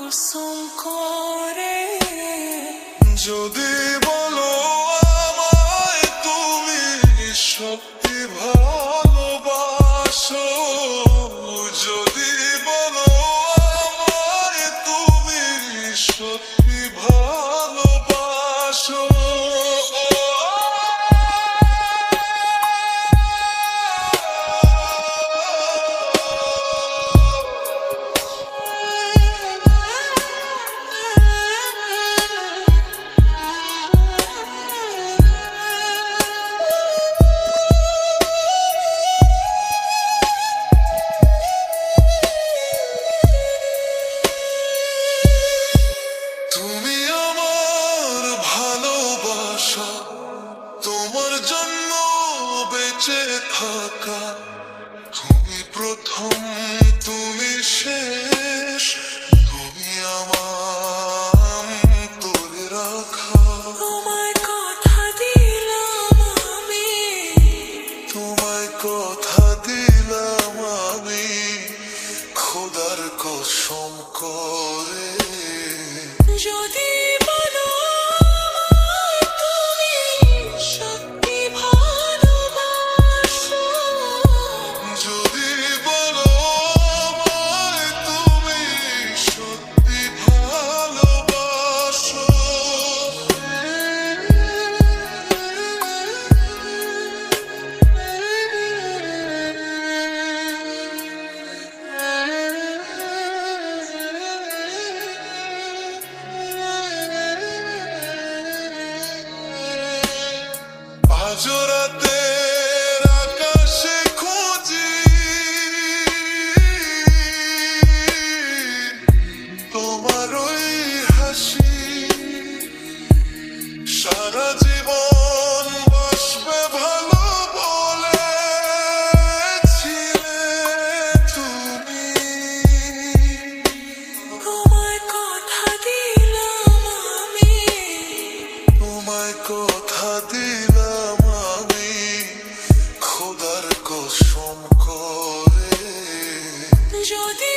কসম করে যদি বলো আমায় তুমি সত্যি ভালোবাসো, যদি বলো আমায় তুমি সত্যি ভালোবাসো। তুমি আমার ভালোবাসা, তোমার জন্য বেঁচে থাকা, তুমি প্রথম তুমি শেষ, তুমি আমার তোরে রাখা। তোমায় কথা দিলাম আমি, তোমায় কথা দিলাম আমি খোদার কসম করে। যদি বলো আমায় তুমি সত্যি ভালোবাসো, যদি বলো আমায় তুমি সত্যি ভালোবাসো। আজ রাতের আকাশে খুঁজি তোমার ওই হাসি, সারা জীবন বাসবে ভালো বলেছিলে তুমি। তোমায় কথা দিলাম আমি, তোমায় কথা দিলাম আমি খোদার কসম করে। যদি